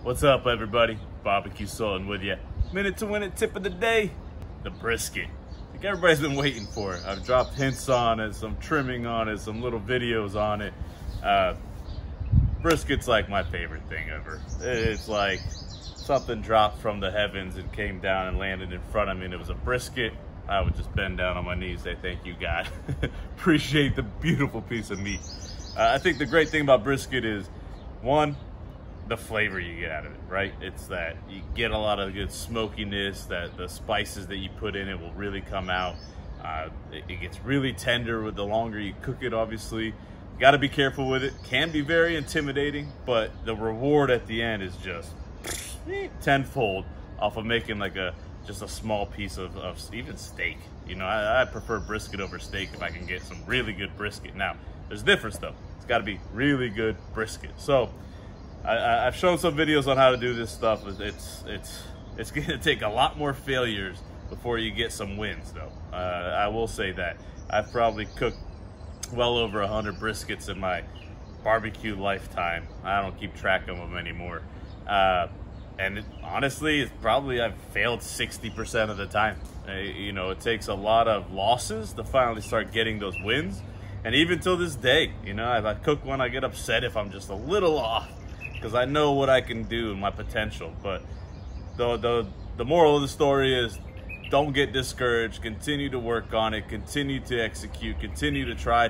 What's up, everybody? Barbecue Sultan with you. Minute to win it tip of the day, the brisket. I think everybody's been waiting for it. I've dropped hints on it, some trimming on it, some little videos on it. Brisket's like my favorite thing ever. It's like something dropped from the heavens and came down and landed in front of me, and it was a brisket. I would just bend down on my knees, say thank you, God. Appreciate the beautiful piece of meat. I think the great thing about brisket is, one, the flavor you get out of it, right? It's that you get a lot of good smokiness, that the spices that you put in it will really come out. It gets really tender with the longer you cook it, obviously. You got to be careful with it. Can be very intimidating, but the reward at the end is just tenfold off of making like just a small piece of even steak. You know, I prefer brisket over steak if I can get some really good brisket. Now, there's a difference though. It's got to be really good brisket. So I've shown some videos on how to do this stuff. It's going to take a lot more failures before you get some wins, though. I will say that I've probably cooked well over 100 briskets in my barbecue lifetime. I don't keep track of them anymore. Honestly, it's probably I've failed 60% of the time. You know, it takes a lot of losses to finally start getting those wins. And even till this day, you know, if I cook one, I get upset if I'm just a little off, because I know what I can do and my potential. But the moral of the story is, don't get discouraged. Continue to work on it. Continue to execute. Continue to try.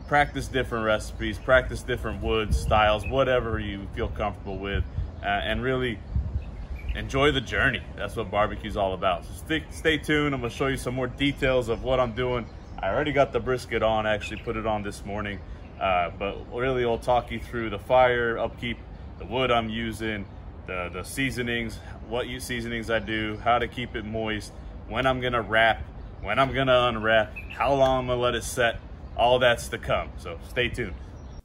Practice different recipes. Practice different woods, styles, whatever you feel comfortable with, and really enjoy the journey. That's what barbecue's all about. So stay tuned. I'm gonna show you some more details of what I'm doing. I already got the brisket on. I actually put it on this morning. But really, I'll talk you through the fire upkeep, the wood I'm using, the seasonings, what seasonings I do, how to keep it moist, when I'm gonna wrap, when I'm gonna unwrap, how long I'm gonna let it set. All that's to come, so stay tuned.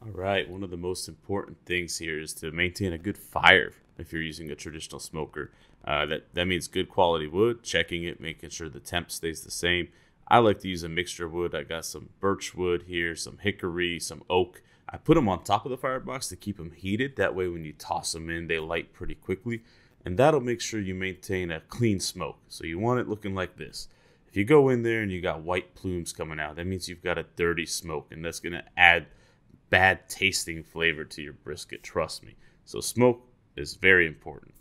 All right, one of the most important things here is to maintain a good fire if you're using a traditional smoker. That means good quality wood, checking it, making sure the temp stays the same. I like to use a mixture of wood. I got some birch wood here, some hickory, some oak. I put them on top of the firebox to keep them heated. That way when you toss them in, they light pretty quickly. And that'll make sure you maintain a clean smoke. So you want it looking like this. If you go in there and you got white plumes coming out, that means you've got a dirty smoke. And that's going to add bad tasting flavor to your brisket, trust me. So smoke is very important.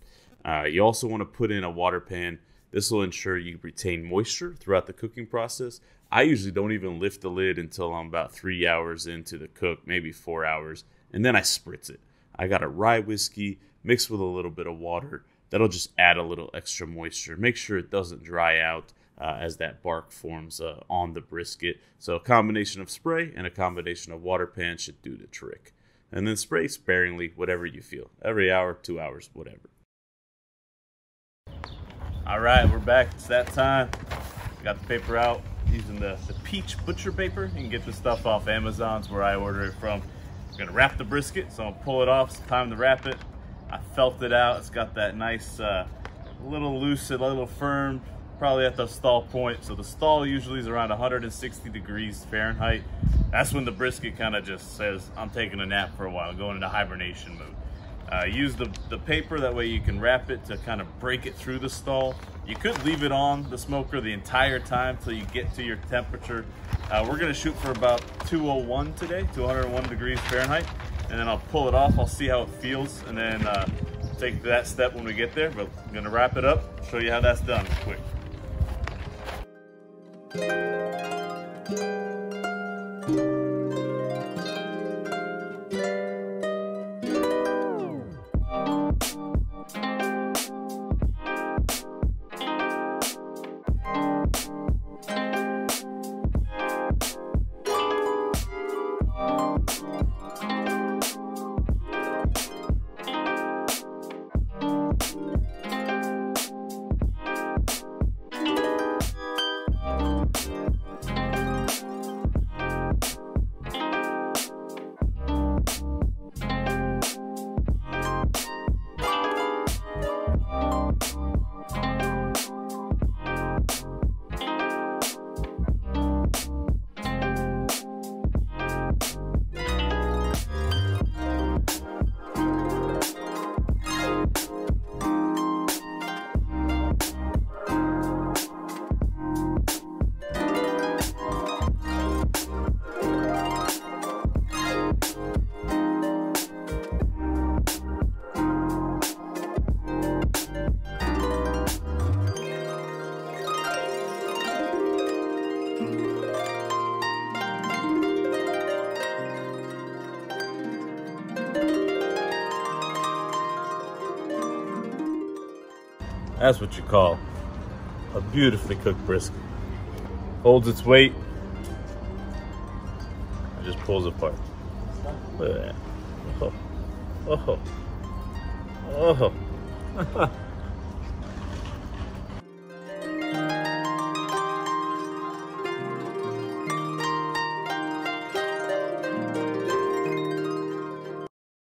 You also want to put in a water pan. This will ensure you retain moisture throughout the cooking process. I usually don't even lift the lid until I'm about 3 hours into the cook, maybe 4 hours, and then I spritz it. I got a rye whiskey mixed with a little bit of water. That'll just add a little extra moisture. Make sure it doesn't dry out as that bark forms on the brisket. So a combination of spray and a combination of water pan should do the trick. And then spray sparingly, whatever you feel. Every hour, 2 hours, whatever. All right, we're back. It's that time. Got the paper out using the peach butcher paper. You can get this stuff off Amazon's where I order it from. I'm gonna wrap the brisket, so I'm gonna pull it off. It's time to wrap it. I felt it out. It's got that nice, little loose, a little firm, probably at the stall point. So the stall usually is around 160 degrees Fahrenheit. That's when the brisket kind of just says, I'm taking a nap for a while, going into hibernation mode. Use the paper, that way you can wrap it to kind of break it through the stall. You could leave it on the smoker the entire time till you get to your temperature. We're gonna shoot for about 201 today, 201 degrees Fahrenheit, and then I'll pull it off. I'll see how it feels, and then take that step when we get there. But I'm gonna wrap it up, show you how that's done quick. That's what you call a beautifully cooked brisket. Holds its weight and just pulls apart. Look at that. Oh. Oh. Oh.